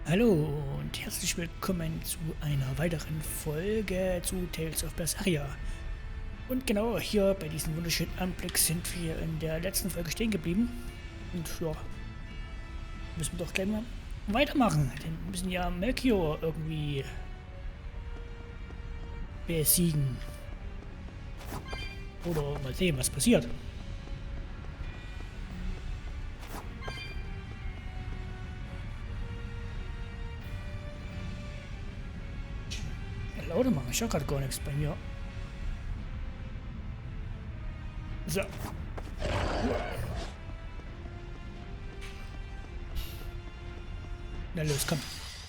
Hallo und herzlich willkommen zu einer weiteren Folge zu Tales of Berseria. Und genau hier bei diesem wunderschönen Anblick sind wir in der letzten Folge stehen geblieben. Und ja, müssen wir doch gleich mal weitermachen. Denn wir müssen ja Melchior irgendwie besiegen. Oder mal sehen, was passiert. Lauter machen, ich höre gerade gar nichts bei mir. So. Na los, komm.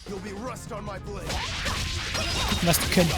Gucken, was die können.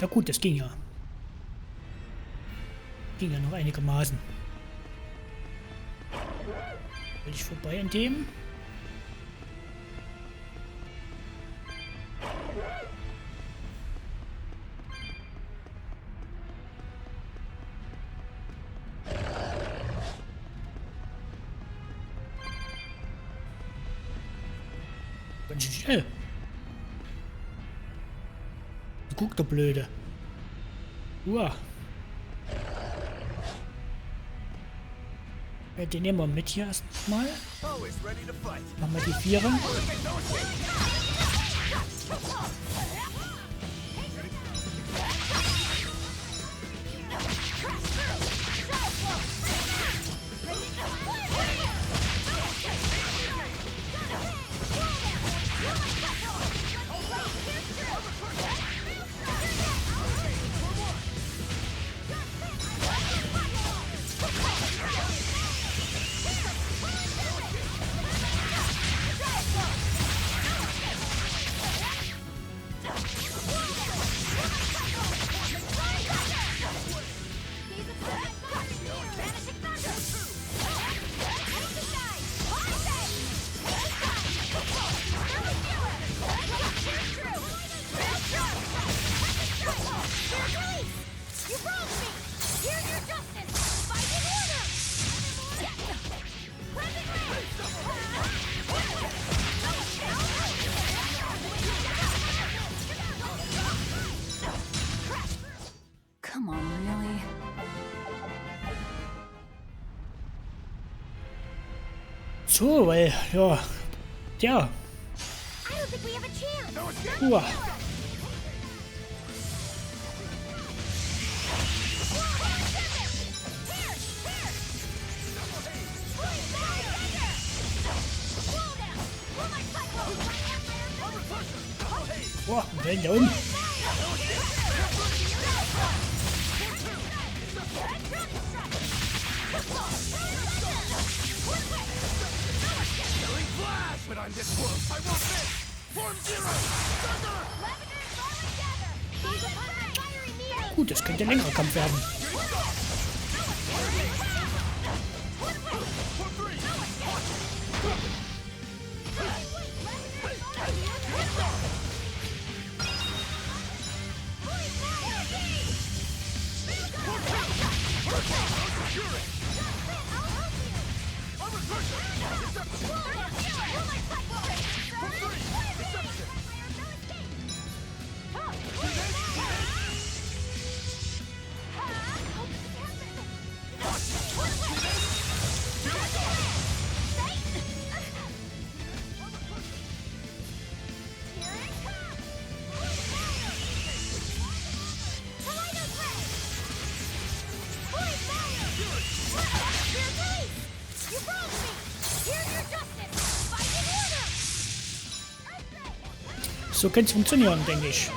Na gut, das ging ja. Ging ja noch einigermaßen. Will ich vorbei an dem? Ganz schön schnell. Guck, der Blöde. Uah. Den nehmen wir mit hier erstmal. Machen wir die Vierer. So, weil, ja, ja. Uah. Boah, und dann da unten. Gut, das könnte ein längerer Kampf werden. So könnte es funktionieren, denke ich.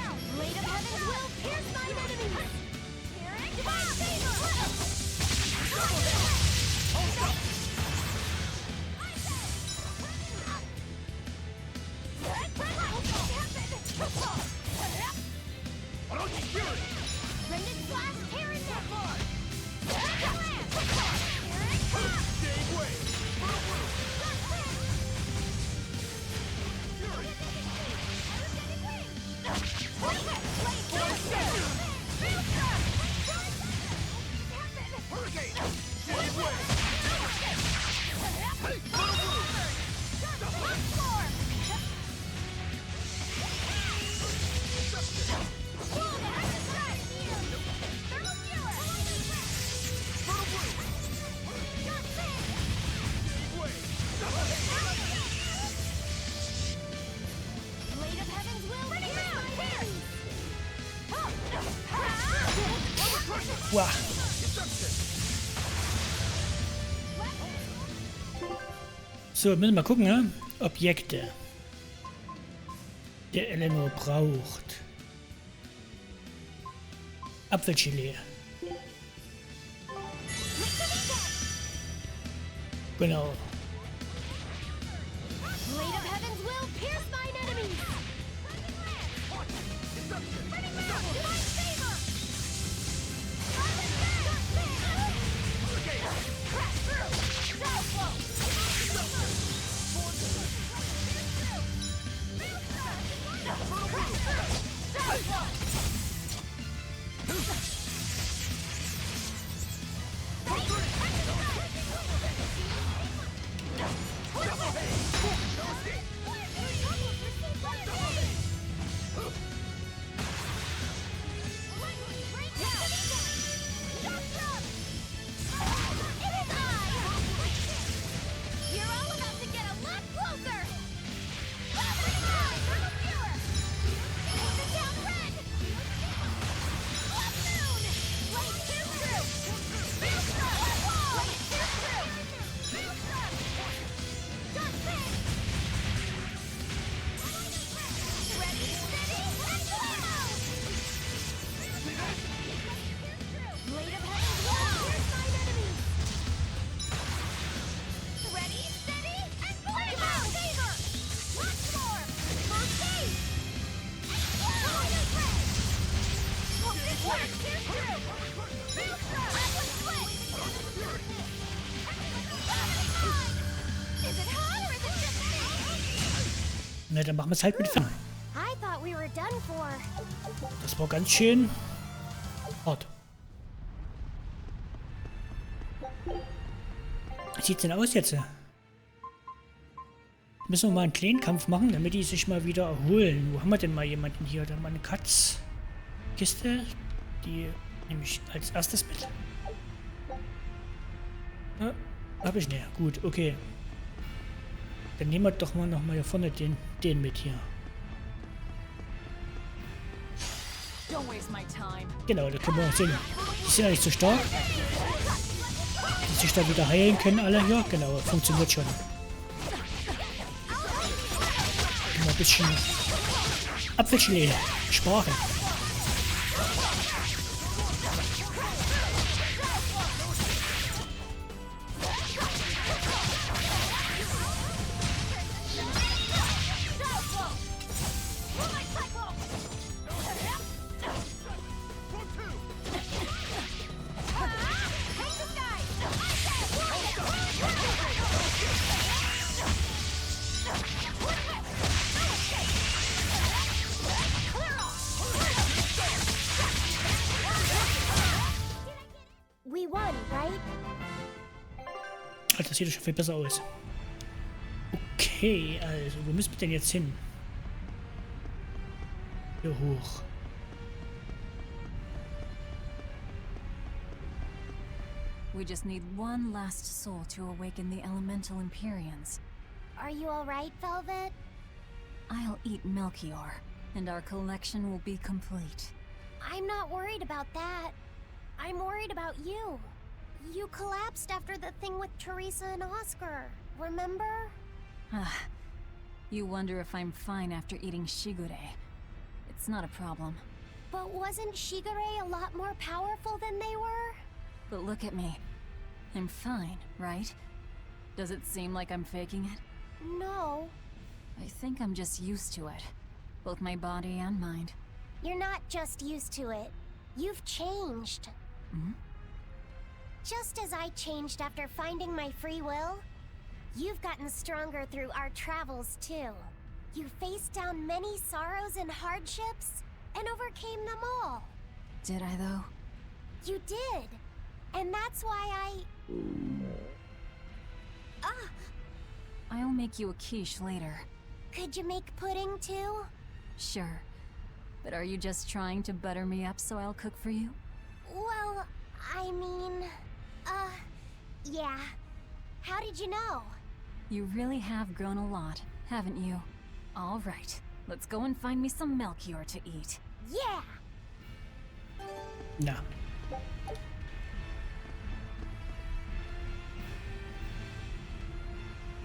Wow. So, müssen wir mal gucken, ne? Objekte. Der Eleanor braucht. Apfelgelee. Genau. Na, dann machen wir es halt mit Finn. Das war ganz schön hart. Wie sieht's denn aus jetzt? Müssen wir mal einen kleinen Kampf machen, damit die sich mal wieder erholen. Wo haben wir denn mal jemanden hier? Da haben wir eine Katzkiste. Die nehme ich als erstes mit. Ja, hab ich nicht. Gut, okay. Dann nehmen wir doch mal noch mal hier vorne den mit hier. Genau, da können wir sehen. Die sind ja nicht so stark. Die sich da wieder heilen können alle hier. Genau, funktioniert schon. Mal ein bisschen Apfelgelee sparen. Das sieht schon viel besser aus. Okay, also, wo müssen wir denn jetzt hin? Hier hoch. We just need one last soul to awaken the elemental Empyreans. Are you alright, Velvet? I'll eat Melchior, and our collection will be complete. I'm not worried about that. I'm worried about you. You collapsed after the thing with Teresa and Oscar, remember? You wonder if I'm fine after eating shigure. It's not a problem. But wasn't Shigure a lot more powerful than they were? But look at me. I'm fine, right? Does it seem like I'm faking it? No. I think I'm just used to it. Both my body and mind. You're not just used to it. You've changed. Hmm? Just as I changed after finding my free will, you've gotten stronger through our travels too. You faced down many sorrows and hardships, and overcame them all. Did I though? You did. And that's why I'll make you a quiche later. Could you make pudding too? Sure. But are you just trying to butter me up so I'll cook for you? Well, I mean, yeah. How did you know? You really have grown a lot, haven't you? All right, let's go and find me some Melchior to eat. Yeah! Na.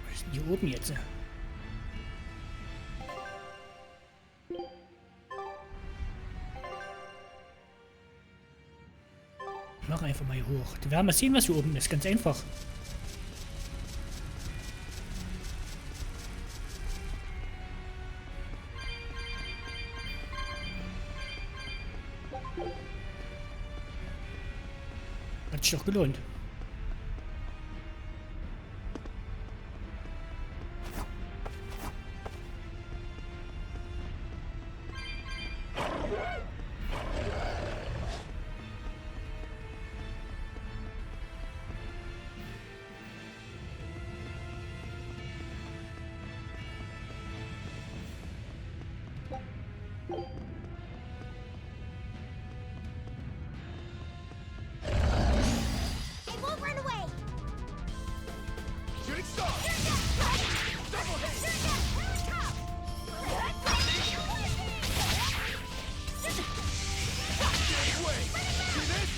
Was ist denn hier oben jetzt? Mach einfach mal hier hoch. Wir werden mal sehen, was hier oben ist. Ganz einfach. Hat sich doch gelohnt. I won't run away! Shooting star! Double hit! Stay away! See this?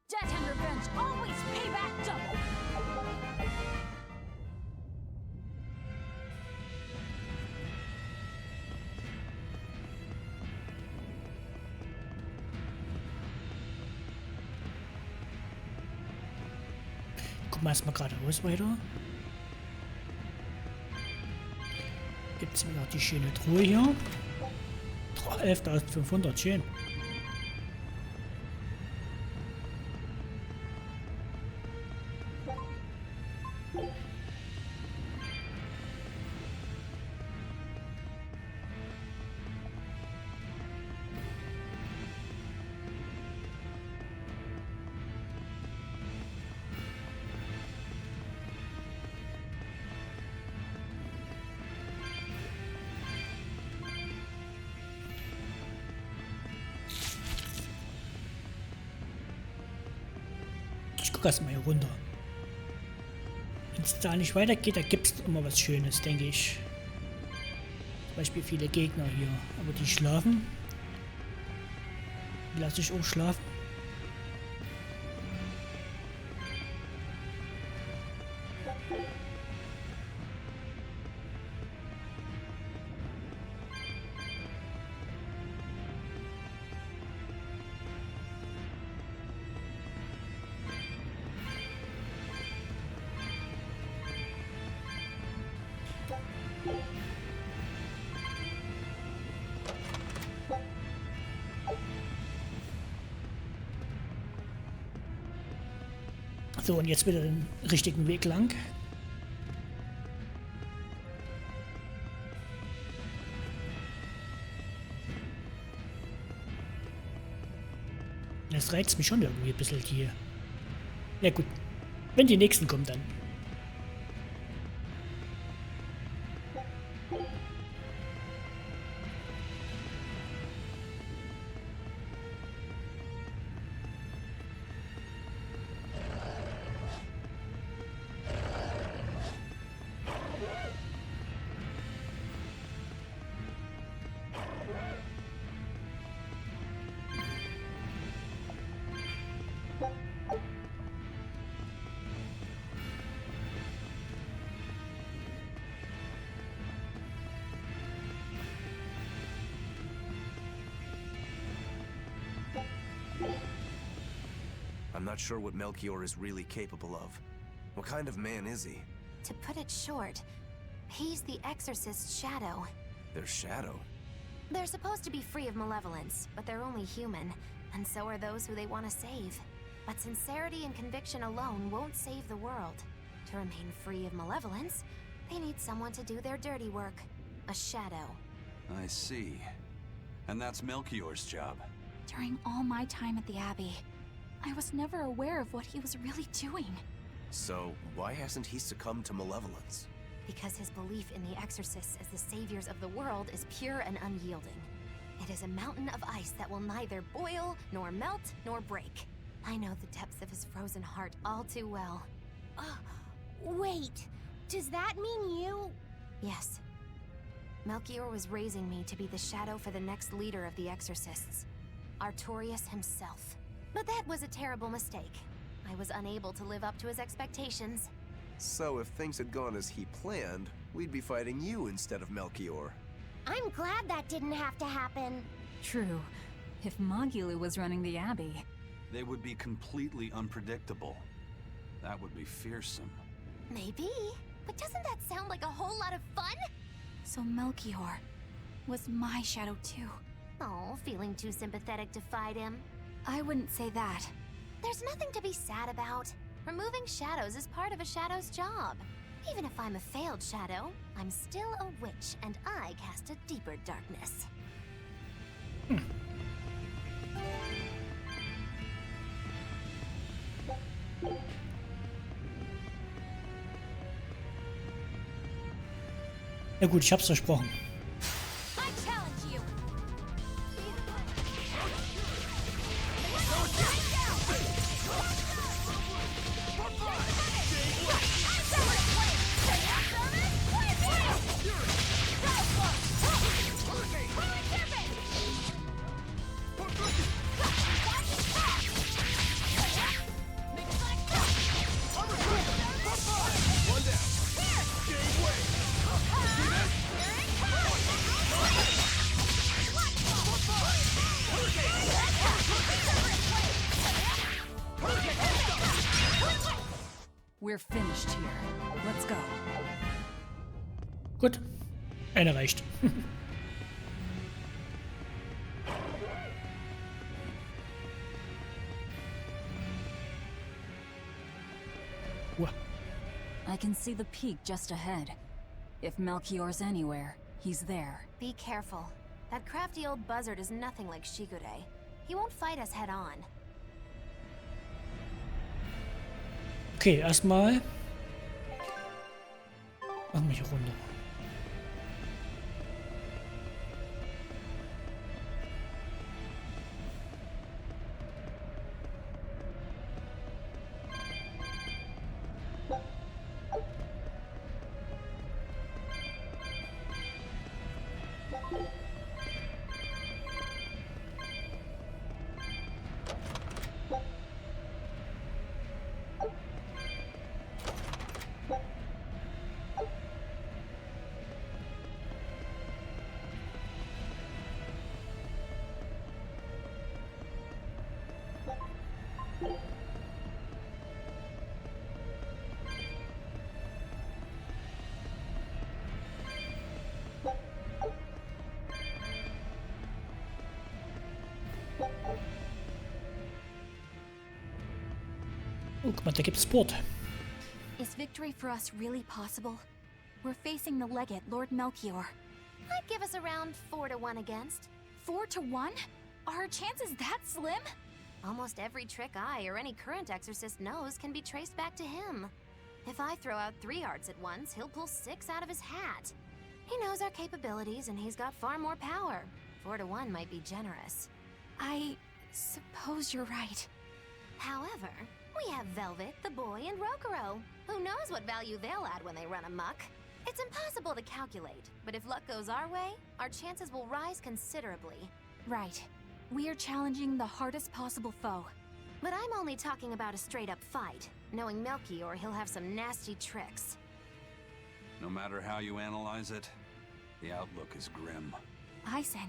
Death and revenge always pay back double! Gucken wir erstmal geradeaus weiter. Gibt es noch die schöne Truhe hier. 11.500, schön. Ich gucke erstmal hier runter. Wenn es da nicht weitergeht, da gibt es immer was Schönes, denke ich. Zum Beispiel viele Gegner hier. Aber die schlafen. Die lasse ich auch schlafen. So, und jetzt wieder den richtigen Weg lang. Das reizt mich schon irgendwie ein bisschen hier. Ja gut, wenn die nächsten kommen dann. I'm not sure what Melchior is really capable of. What kind of man is he? To put it short, he's the Exorcist's shadow. Their shadow? They're supposed to be free of malevolence, but they're only human, and so are those who they want to save. But sincerity and conviction alone won't save the world. To remain free of malevolence, they need someone to do their dirty work. A shadow. I see. And that's Melchior's job. During all my time at the Abbey, I was never aware of what he was really doing. So, why hasn't he succumbed to malevolence? Because his belief in the Exorcists as the saviors of the world is pure and unyielding. It is a mountain of ice that will neither boil, nor melt, nor break. I know the depths of his frozen heart all too well. Wait, does that mean you? Yes. Melchior was raising me to be the shadow for the next leader of the Exorcists, Artorius himself. But that was a terrible mistake. I was unable to live up to his expectations. So if things had gone as he planned, we'd be fighting you instead of Melchior. I'm glad that didn't have to happen. True. If Magulu was running the Abbey. They would be completely unpredictable. That would be fearsome. Maybe, but doesn't that sound like a whole lot of fun? So Melchior was my shadow too. Oh, feeling too sympathetic to fight him? I wouldn't say that. There's nothing to be sad about. Removing shadows is part of a shadow's job. Even if I'm a failed shadow, I'm still a witch, and I cast a deeper darkness. Ja gut, ich hab's versprochen. I challenge you! We're finished here. Let's go. Gut, einer reicht. Uah. I can see the peak just ahead. If Melchior's anywhere, he's there. Be careful. That crafty old buzzard is nothing like Shigure. He won't fight us head on. Okay, erstmal machen wir hier runter. Oh, guck mal, da gibt's Port. Is victory for us really possible? We're facing the legate, Lord Melchior. I'd give us around 4 to 1 against. 4 to 1? Are our chances that slim? Almost every trick I or any current exorcist knows can be traced back to him. If I throw out 3 arts at once, he'll pull 6 out of his hat. He knows our capabilities and he's got far more power. 4 to 1 might be generous. I suppose you're right. However, we have Velvet, the boy, and Rokuro. Who knows what value they'll add when they run amok? It's impossible to calculate, but if luck goes our way, our chances will rise considerably. Right. We are challenging the hardest possible foe. But I'm only talking about a straight-up fight. Knowing Melchior, he'll have some nasty tricks. No matter how you analyze it, the outlook is grim. Eisen,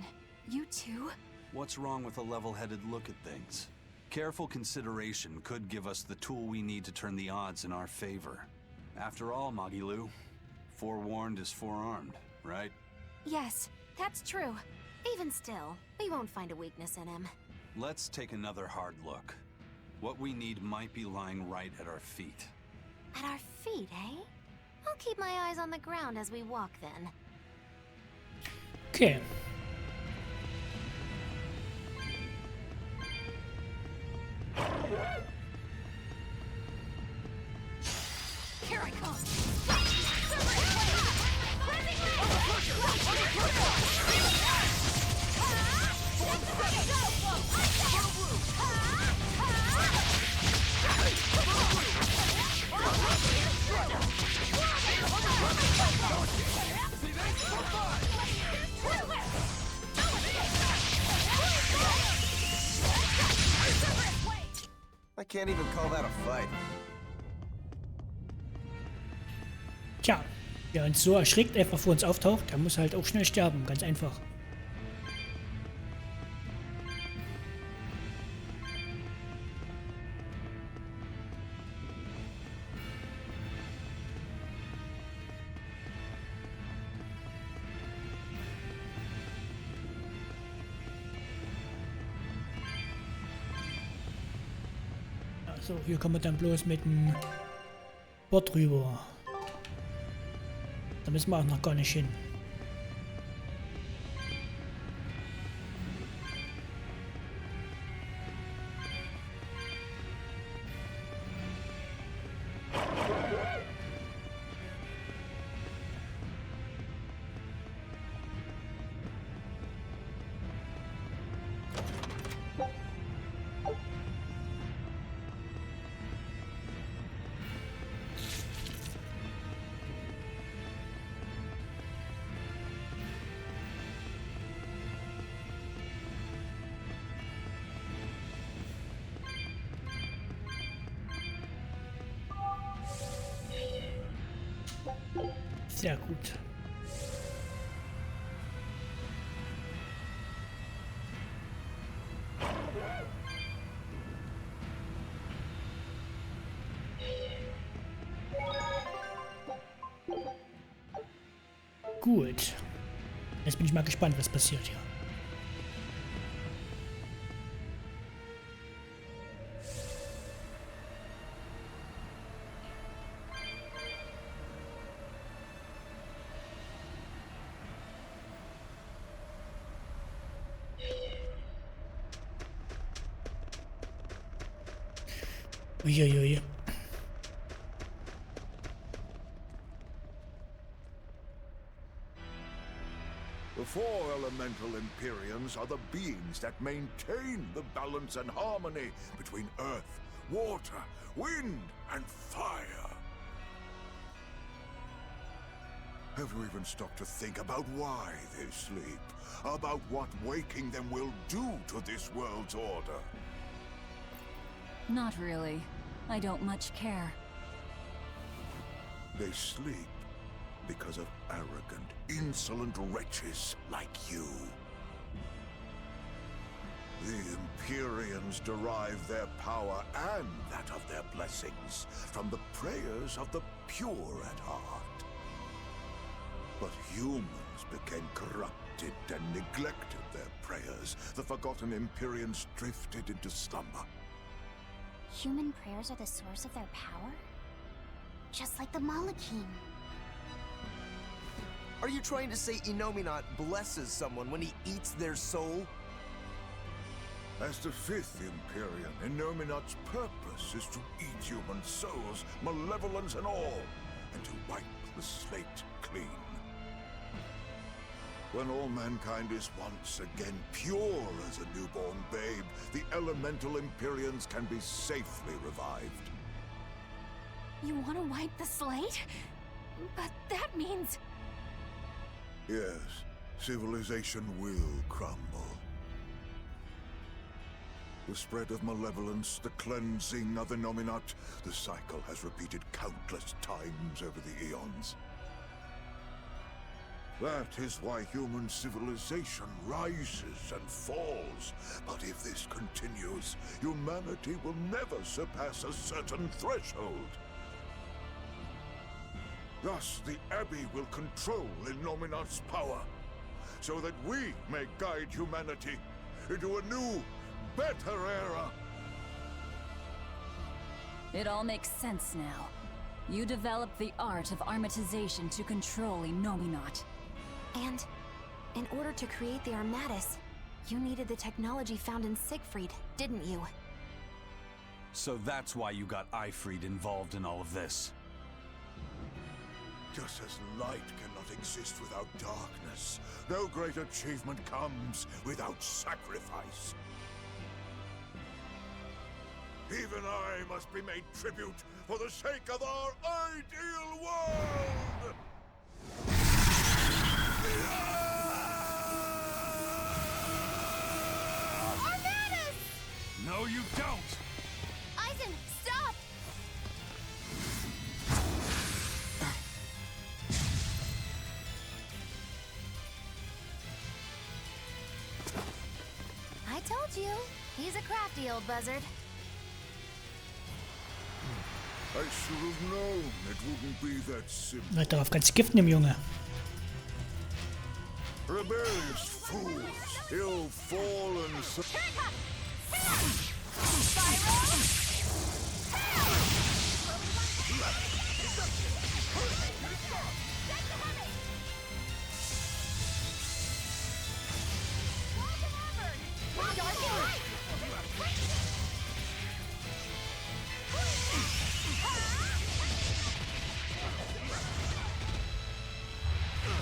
you too? What's wrong with a level-headed look at things? Careful consideration could give us the tool we need to turn the odds in our favor. After all, Magilu, forewarned is forearmed, right? Yes, that's true. Even still, we won't find a weakness in him. Let's take another hard look. What we need might be lying right at our feet. At our feet, eh? I'll keep my eyes on the ground as we walk then. Okay. Here I come! I can't even call that a fight. Tja, wer uns so erschrickt einfach vor uns auftaucht, der muss halt auch schnell sterben, ganz einfach. So, hier kommen wir dann bloß mit dem Boot rüber. Da müssen wir auch noch gar nicht hin. Sehr gut. Gut. Jetzt bin ich mal gespannt, was passiert hier. Uiuiui. The 4 elemental Empyreans are the beings that maintain the balance and harmony between earth, water, wind, and fire. Have you even stopped to think about why they sleep? About what waking them will do to this world's order? Not really. I don't much care. They sleep because of arrogant, insolent wretches like you. The Empyreans derive their power and that of their blessings from the prayers of the pure at heart. But humans became corrupted and neglected their prayers. The forgotten Empyreans drifted into slumber. Human prayers are the source of their power? Just like the Malachim. Are you trying to say Inominat blesses someone when he eats their soul? As the fifth Empyrean, Inominat's purpose is to eat human souls, malevolence and all, and to wipe the slate clean. When all mankind is once again pure as a newborn babe, the elemental Empyreans can be safely revived. You want to wipe the slate? But that means... Yes, civilization will crumble. The spread of malevolence, the cleansing of Inominat, the cycle has repeated countless times over the eons. That is why human civilization rises and falls. But if this continues, humanity will never surpass a certain threshold. Thus, the Abbey will control Inominat's power, so that we may guide humanity into a new, better era. It all makes sense now. You developed the art of armatization to control Inominat. And in order to create the Armatis, you needed the technology found in Siegfried, didn't you? So that's why you got Eifried involved in all of this. Just as light cannot exist without darkness, no great achievement comes without sacrifice. Even I must be made tribute for the sake of our ideal world! Armatis! No, you don't! Eisen, stop! I told you, he's a crafty old buzzard. I should have known it wouldn't be that simple. Na, darauf kannst du Gift nehmen, Junge. Rebellious fools, ill-fallen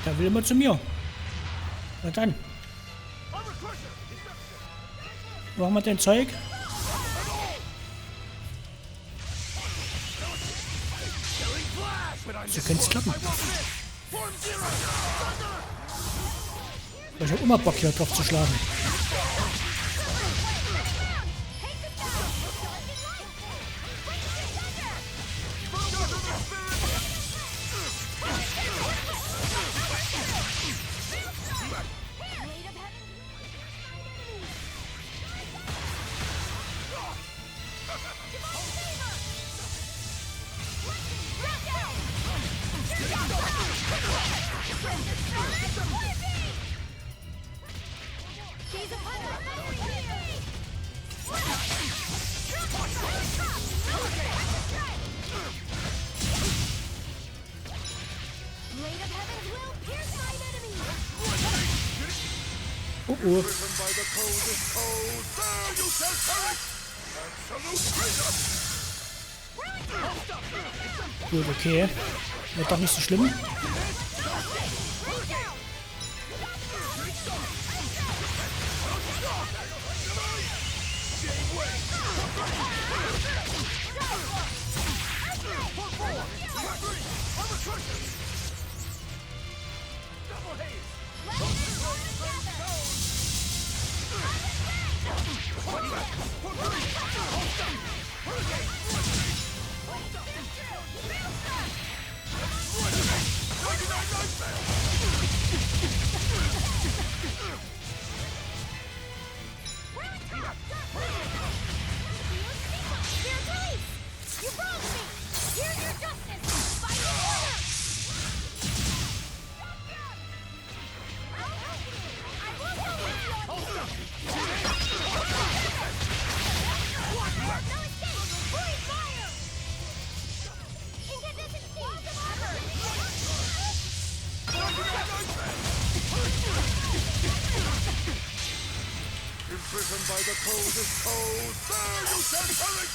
Da will immer zu mir. Na dann. Machen wir dein Zeug. So könnte es klappen. Ich habe immer Bock hier drauf zu schlagen. Oh oh. Gut, okay. Wird doch nicht so schlimm. driven by the coldest cold, there you shall perish!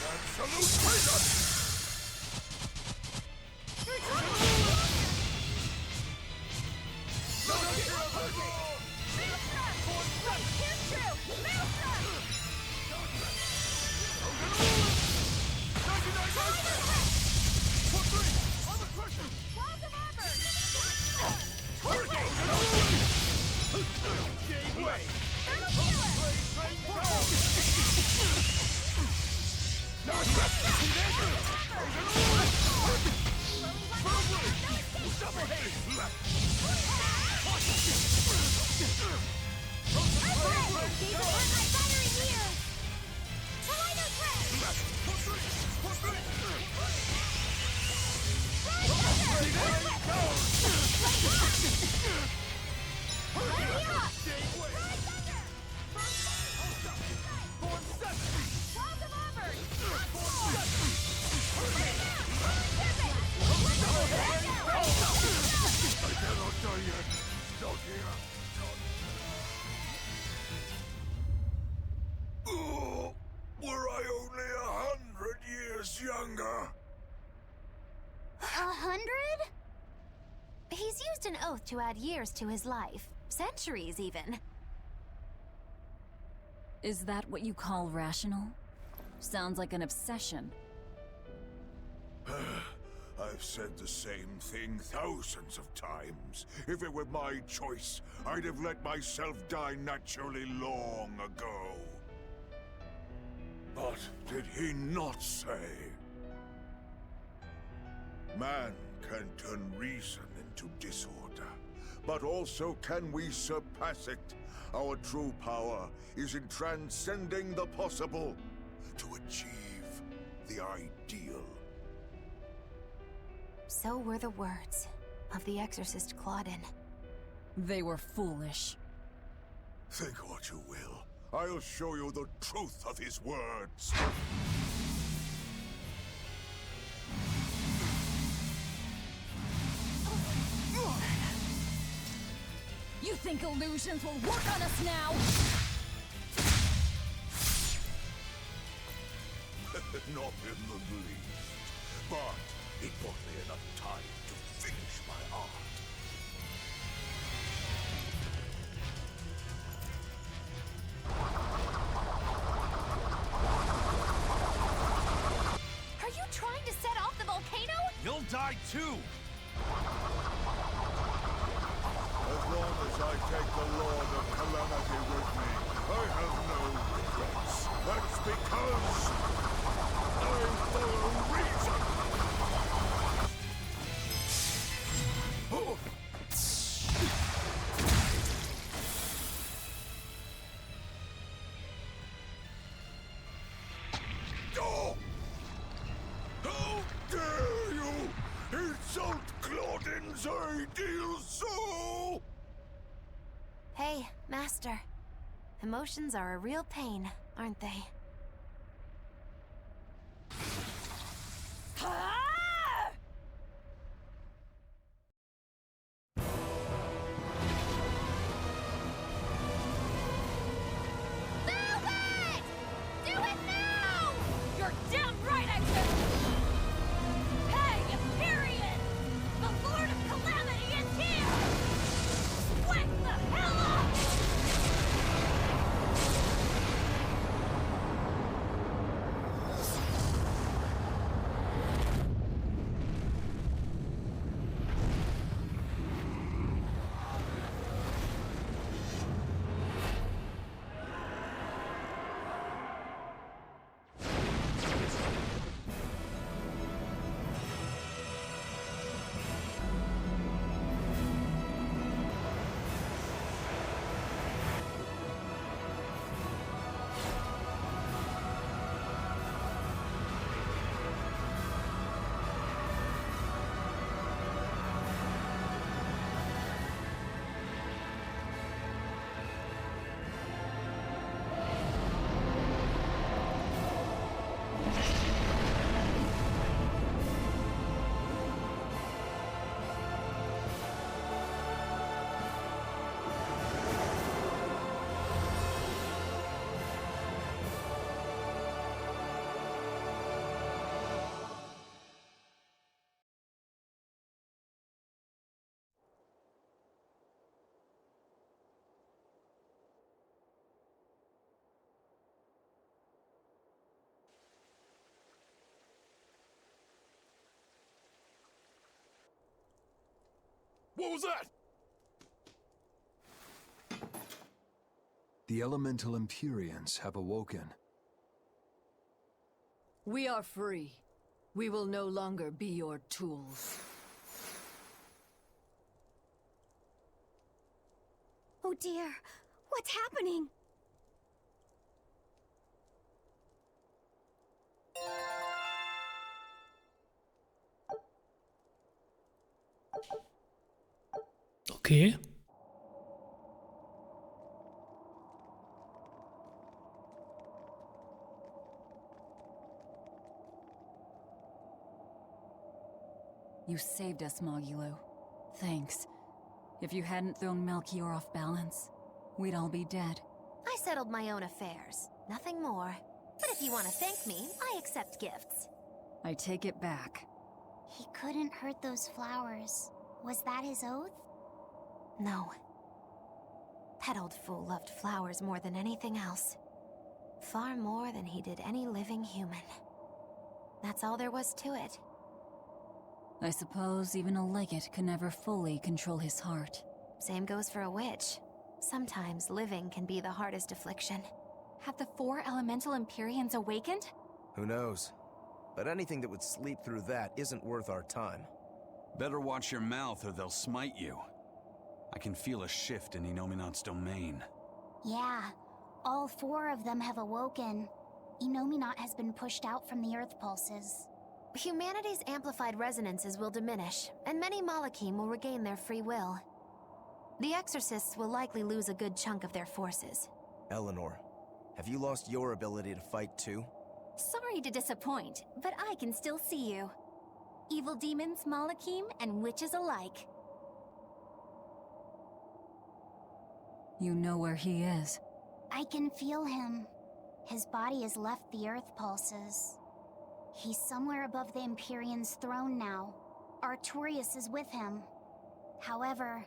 Absolute traitor! Were I only 100 years younger? 100? He's used an oath to add years to his life. Centuries, even. Is that what you call rational? Sounds like an obsession. I've said the same thing thousands of times. If it were my choice, I'd have let myself die naturally long ago. But did he not say? Man can turn reason into disorder, but also can we surpass it? Our true power is in transcending the possible to achieve the ideal. So were the words of the exorcist Claudin. They were foolish. Think what you will. I'll show you the truth of his words. You think illusions will work on us now? Not in the least. But it bought me enough time to finish my art. Are you trying to set off the volcano? You'll die too! As long as I take the Lord of Calamity with me, I have no regrets. That's because I follow reason! Oh. Oh! How dare you insult Claudin's ideal soul! Hey, Master. Emotions are a real pain, aren't they? Velvet! Do it now! You're damn right I do! Hey, Empyrean! The Lord of Calamity is here! Wake the hell up! What was that? The elemental Empyreans have awoken. We are free. We will no longer be your tools. Oh dear, what's happening? Okay. You saved us, Magilu. Thanks. If you hadn't thrown Melchior off balance, we'd all be dead. I settled my own affairs. Nothing more. But if you want to thank me, I accept gifts. I take it back. He couldn't hurt those flowers. Was that his oath? No. That old fool loved flowers more than anything else. Far more than he did any living human. That's all there was to it. I suppose even a legate can never fully control his heart. Same goes for a witch. Sometimes living can be the hardest affliction. Have the 4 elemental Empyreans awakened? Who knows? But anything that would sleep through that isn't worth our time. Better watch your mouth or they'll smite you. I can feel a shift in Inominat's domain. Yeah, all 4 of them have awoken. Inominat has been pushed out from the Earth pulses. Humanity's amplified resonances will diminish, and many Malachim will regain their free will. The Exorcists will likely lose a good chunk of their forces. Eleanor, have you lost your ability to fight too? Sorry to disappoint, but I can still see you. Evil demons, Malachim, and witches alike. You know where he is. I can feel him. His body has left the Earth pulses. He's somewhere above the Empyrean's throne now. Artorias is with him. However,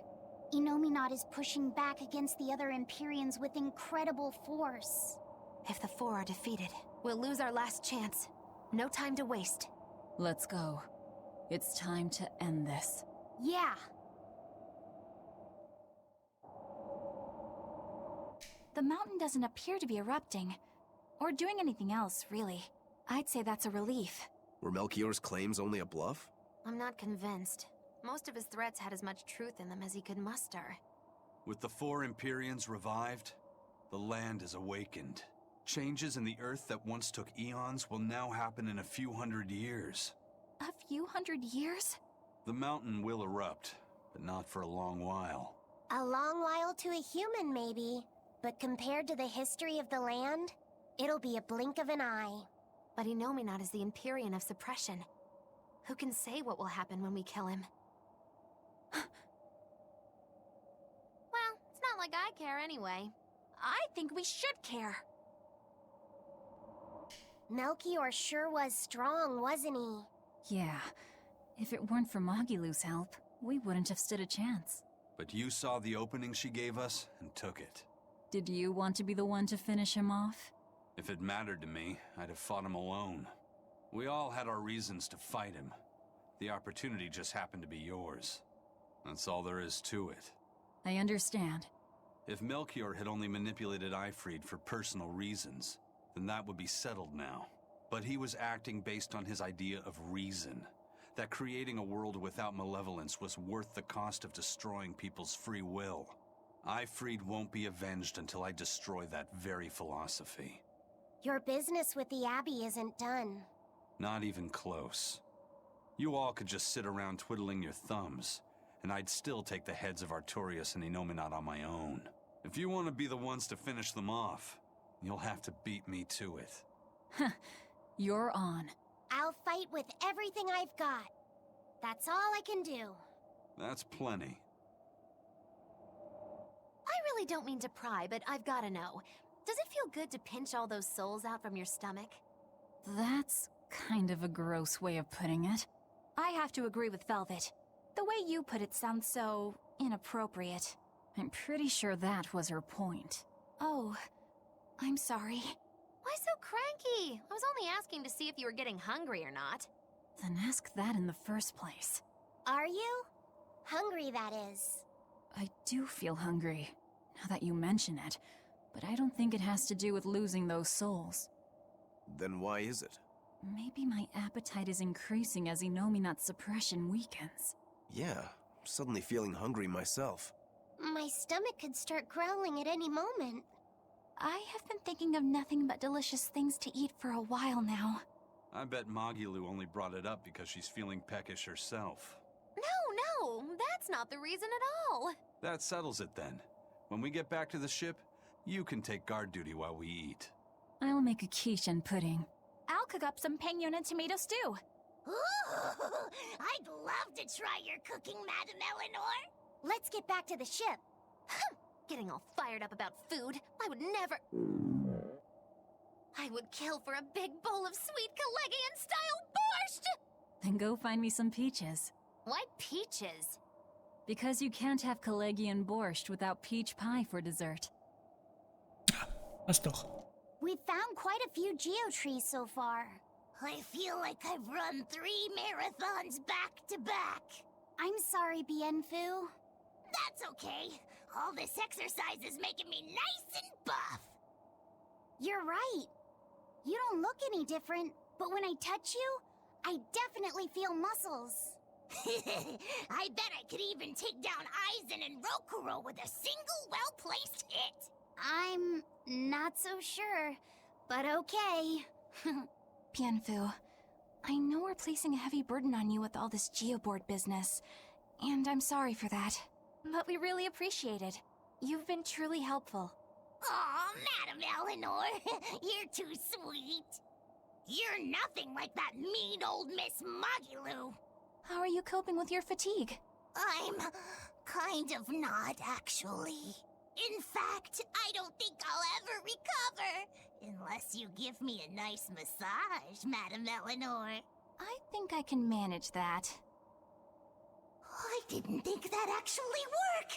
Inominat is pushing back against the other Empyreans with incredible force. If the 4 are defeated, we'll lose our last chance. No time to waste. Let's go. It's time to end this. Yeah. The mountain doesn't appear to be erupting, or doing anything else, really. I'd say that's a relief. Were Melchior's claims only a bluff? I'm not convinced. Most of his threats had as much truth in them as he could muster. With the 4 Empyreans revived, the land is awakened. Changes in the Earth that once took eons will now happen in a few hundred years. A few hundred years? The mountain will erupt, but not for a long while. A long while to a human, maybe. But compared to the history of the land, it'll be a blink of an eye. But Inominat is the Empyrean of suppression. Who can say what will happen when we kill him? Well, it's not like I care anyway. I think we should care. Melchior sure was strong, wasn't he? Yeah. If it weren't for Magilu's help, we wouldn't have stood a chance. But you saw the opening she gave us and took it. Did you want to be the one to finish him off? If it mattered to me, I'd have fought him alone. We all had our reasons to fight him. The opportunity just happened to be yours. That's all there is to it. I understand. If Melchior had only manipulated Ifrid for personal reasons, then that would be settled now. But he was acting based on his idea of reason. That creating a world without malevolence was worth the cost of destroying people's free will. Ifrid won't be avenged until I destroy that very philosophy. Your business with the Abbey isn't done. Not even close. You all could just sit around twiddling your thumbs, and I'd still take the heads of Artorias and Inominat on my own. If you want to be the ones to finish them off, you'll have to beat me to it. You're on. I'll fight with everything I've got. That's all I can do. That's plenty. I really don't mean to pry, but I've gotta know. Does it feel good to pinch all those souls out from your stomach? That's kind of a gross way of putting it. I have to agree with Velvet. The way you put it sounds so inappropriate. I'm pretty sure that was her point. Oh, I'm sorry. Why so cranky? I was only asking to see if you were getting hungry or not. Then ask that in the first place. Are you? Hungry, that is. I do feel hungry, now that you mention it, but I don't think it has to do with losing those souls. Then why is it? Maybe my appetite is increasing as Inomina's suppression weakens. Yeah, I'm suddenly feeling hungry myself. My stomach could start growling at any moment. I have been thinking of nothing but delicious things to eat for a while now. I bet Magilu only brought it up because she's feeling peckish herself. No, that's not the reason at all. That settles it then. When we get back to the ship, you can take guard duty while we eat. I'll make a quiche and pudding. I'll cook up some pinyon and tomato stew. Ooh, I'd love to try your cooking, Madame Eleanor. Let's get back to the ship. Getting all fired up about food. I would never... I would kill for a big bowl of sweet Kalegian-style borscht! Then go find me some peaches. Why peaches? Because you can't have Kalegian borscht without peach pie for dessert. Was doch. We've found quite a few geotrees so far. I feel like I've run 3 marathons back to back. I'm sorry, Bienfu. That's okay. All this exercise is making me nice and buff. You're right. You don't look any different, but when I touch you, I definitely feel muscles. I bet I could even take down Eisen and Rokuro with a single well-placed hit. I'm not so sure, but okay. Bienfu, I know we're placing a heavy burden on you with all this geoboard business, and I'm sorry for that. But we really appreciate it. You've been truly helpful. Aw, Madame Eleanor, you're too sweet. You're nothing like that mean old Miss Magilu. How are you coping with your fatigue? I'm kind of not, actually. In fact, I don't think I'll ever recover. Unless you give me a nice massage, Madame Eleanor. I think I can manage that. I didn't think that actually work.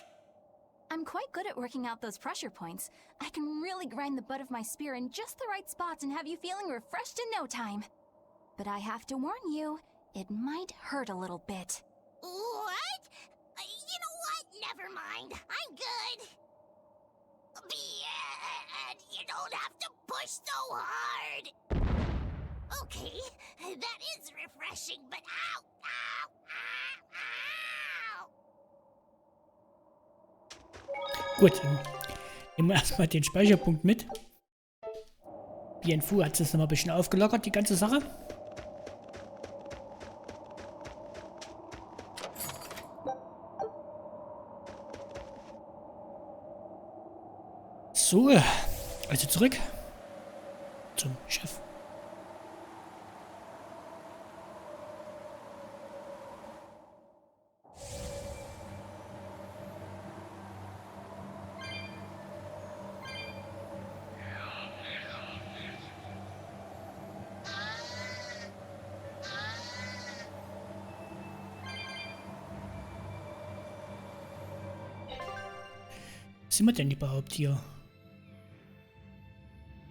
I'm quite good at working out those pressure points. I can really grind the butt of my spear in just the right spots and have you feeling refreshed in no time. But I have to warn you, it might hurt a little bit. What? You know what? Never mind. I'm good. You don't have to push so hard. Okay, that is refreshing, but ow, ow, ow, ow. Gut, dann nehmen wir erstmal den Speicherpunkt mit. Bienfu hat es nochmal ein bisschen aufgelockert, die ganze Sache. So, also zurück zum Chef. Was sind wir denn überhaupt hier?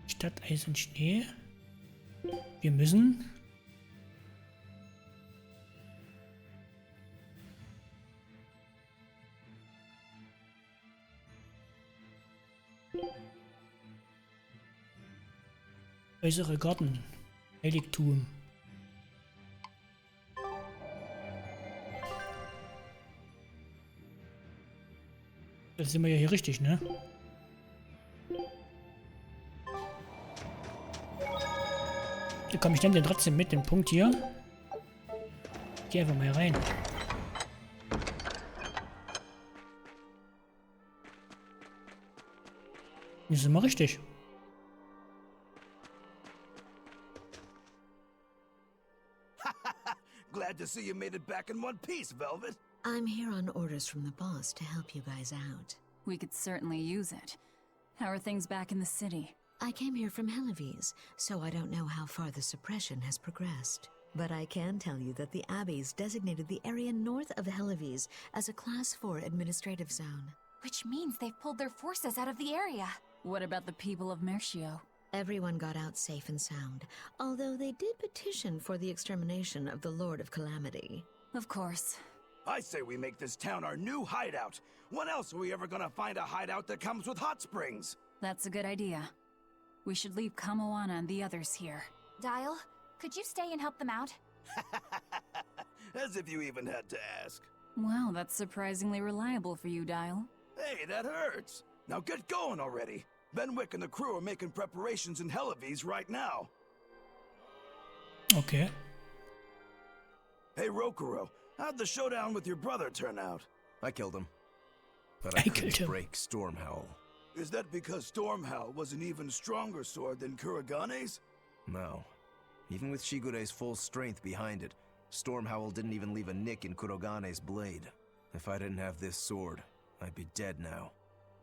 Stadt, Eis und Schnee. Wir müssen... Äußere Garten. Heiligtum. Da sind wir ja hier richtig, ne? Da komme ich dann denn trotzdem mit, den Punkt hier. Geh einfach mal hier rein. Hier sind wir richtig. Glad to see you made it back in one piece, Velvet. I'm here on orders from the boss to help you guys out. We could certainly use it. How are things back in the city? I came here from Helives, so I don't know how far the suppression has progressed. But I can tell you that the Abbeys designated the area north of Helives as a Class 4 administrative zone. Which means they've pulled their forces out of the area. What about the people of Mercio? Everyone got out safe and sound, although they did petition for the extermination of the Lord of Calamity. Of course. I say we make this town our new hideout. When else are we ever gonna find a hideout that comes with hot springs? That's a good idea. We should leave Kamoana and the others here. Dial, could you stay and help them out? As if you even had to ask. Well, that's surprisingly reliable for you, Dial. Hey, that hurts. Now get going already. Benwick and the crew are making preparations in Helives right now. Okay. Hey, Rokurou, how'd the showdown with your brother turn out? I killed him. But I couldn't break Stormhowl. Is that because Stormhowl was an even stronger sword than Kuragane's? No. Even with Shigure's full strength behind it, Stormhowl didn't even leave a nick in Kurogane's blade. If I didn't have this sword, I'd be dead now.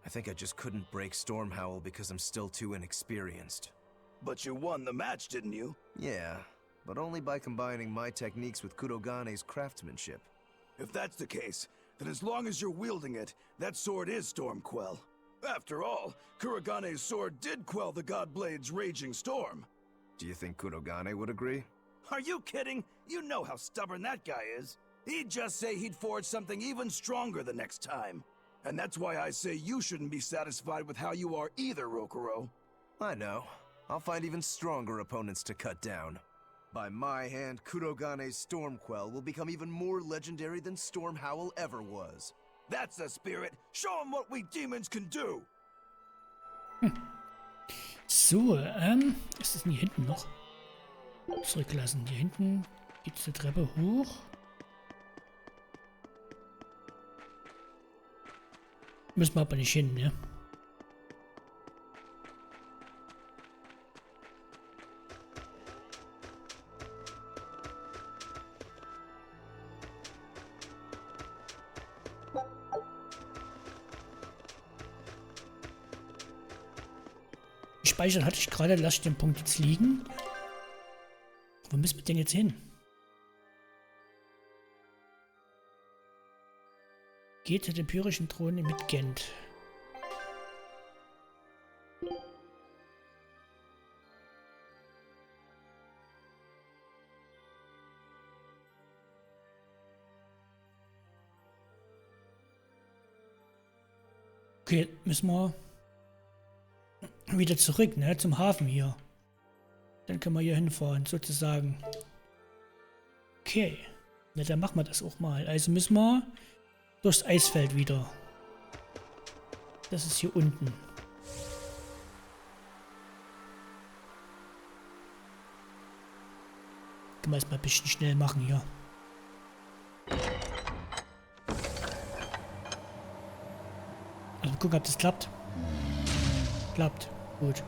I think I just couldn't break Stormhowl because I'm still too inexperienced. But you won the match, didn't you? Yeah, but only by combining my techniques with Kurogane's craftsmanship. If that's the case, then as long as you're wielding it, that sword is Stormquell. After all, Kuragane's sword did quell the Godblade's raging storm. Do you think Kurogane would agree? Are you kidding? You know how stubborn that guy is. He'd just say he'd forge something even stronger the next time. And that's why I say you shouldn't be satisfied with how you are either, Rokurou. I know. I'll find even stronger opponents to cut down. By my hand, Kurogane's Stormquell will become even more legendary than Stormhowl ever was. That's the spirit. Show him what we demons can do. So, ist es denn hier hinten noch? Zurücklassen. Hier hinten geht's die Treppe hoch. Müssen wir aber nicht hin, ne? Gespeichert hatte ich gerade, lasse ich den Punkt jetzt liegen. Wo müssen wir denn jetzt hin? Geht zu dem pyrischen Thron in Midgand. Okay, müssen wir wieder zurück, ne, zum Hafen hier. Dann können wir hier hinfahren, sozusagen. Okay. Na, dann machen wir das auch mal. Also müssen wir durchs Eisfeld wieder. Das ist hier unten. Können wir es mal ein bisschen schnell machen hier. Also gucken, ob das klappt. Klappt. Gut.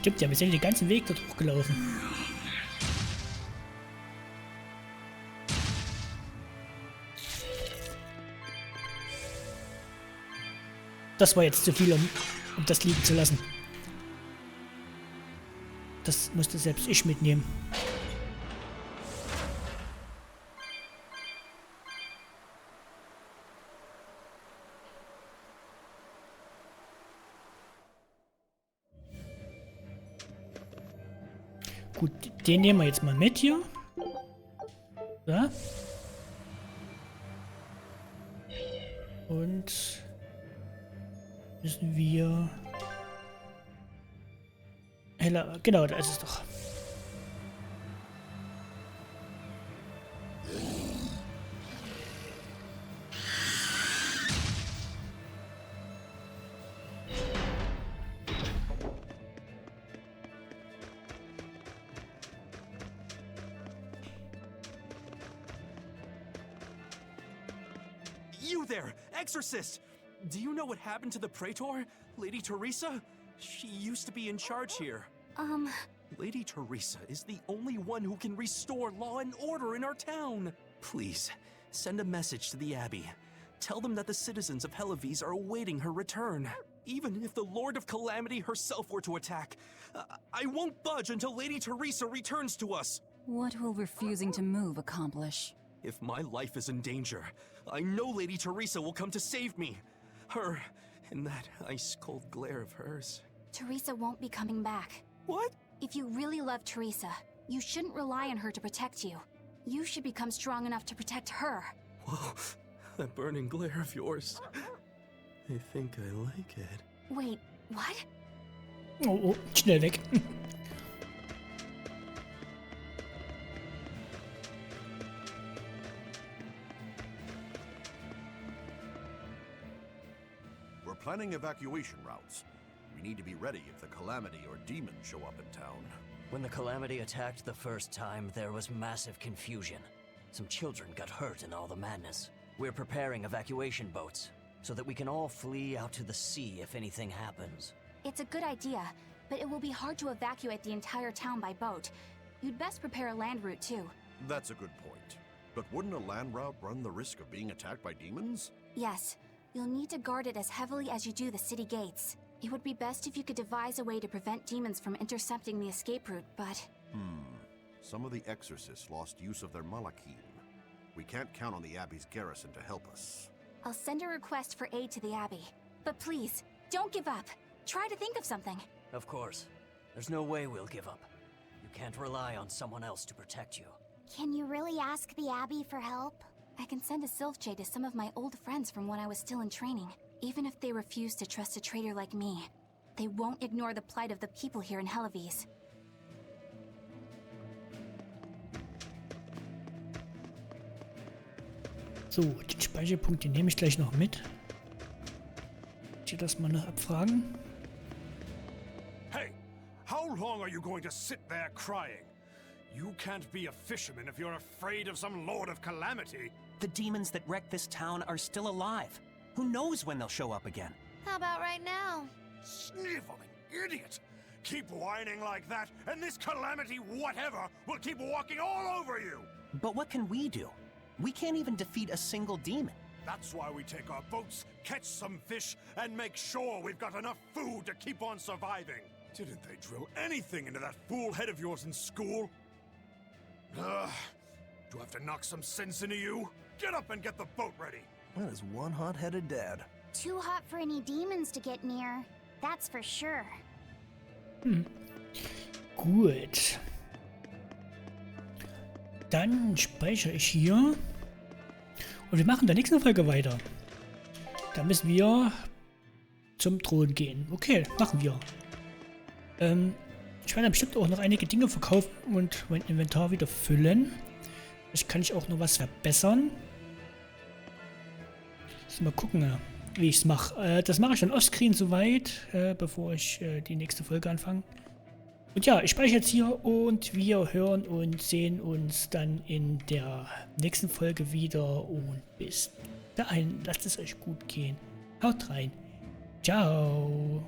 Stimmt ja, wir sind den ganzen Weg dort hochgelaufen. Das war jetzt zu viel, um das liegen zu lassen. Das musste selbst ich mitnehmen. Gut, den nehmen wir jetzt mal mit hier. So. Und müssen wir... Heller, genau, da ist es doch. You there, exorcist! Do you know what happened to the Praetor, Lady Teresa? She used to be in charge here. Lady Teresa is the only one who can restore law and order in our town. Please, send a message to the Abbey. Tell them that the citizens of Helives are awaiting her return. Even if the Lord of Calamity herself were to attack, I won't budge until Lady Teresa returns to us. What will refusing to move accomplish? If my life is in danger, I know Lady Teresa will come to save me. Her, and that ice-cold glare of hers. Teresa won't be coming back. What? If you really love Teresa, you shouldn't rely on her to protect you. You should become strong enough to protect her. Whoa, that burning glare of yours. I think I like it. Wait, what? Oh, schnell weg. We're planning evacuation routes. We need to be ready if the Calamity or demons show up in town. When the Calamity attacked the first time, there was massive confusion. Some children got hurt in all the madness. We're preparing evacuation boats, so that we can all flee out to the sea if anything happens. It's a good idea, but it will be hard to evacuate the entire town by boat. You'd best prepare a land route too. That's a good point. But wouldn't a land route run the risk of being attacked by demons? Yes, you'll need to guard it as heavily as you do the city gates. It would be best if you could devise a way to prevent demons from intercepting the escape route, but... Some of the exorcists lost use of their malachim. We can't count on the Abbey's garrison to help us. I'll send a request for aid to the Abbey. But please, don't give up. Try to think of something. Of course. There's no way we'll give up. You can't rely on someone else to protect you. Can you really ask the Abbey for help? I can send a Sylph Jade to some of my old friends from when I was still in training. Even if they refuse to trust a traitor like me, they won't ignore the plight of the people here in Helives. So, den Speicherpunkt, den nehme ich gleich noch mit. Ich will das mal noch abfragen. Hey, how long are you going to sit there crying? You can't be a fisherman if you're afraid of some Lord of Calamity. The demons that wrecked this town are still alive. Who knows when they'll show up again? How about right now? Sniveling idiot! Keep whining like that, and this Calamity whatever will keep walking all over you! But what can we do? We can't even defeat a single demon. That's why we take our boats, catch some fish, and make sure we've got enough food to keep on surviving. Didn't they drill anything into that fool head of yours in school? Do I have to knock some sense into you? Get up and get the boat ready! That is one hot-headed dad. Too hot for any demons to get near. That's for sure. Gut. Dann speichere ich hier. Und wir machen in der nächsten Folge weiter. Da müssen wir zum Thron gehen. Okay, machen wir. Ich werde dann bestimmt auch noch einige Dinge verkaufen und mein Inventar wieder füllen. Vielleicht kann ich auch noch was verbessern. Mal gucken, wie ich es mache. Das mache ich dann offscreen soweit, bevor ich die nächste Folge anfange. Und ja, ich speichere jetzt hier und wir hören und sehen uns dann in der nächsten Folge wieder. Und bis dahin, lasst es euch gut gehen. Haut rein. Ciao.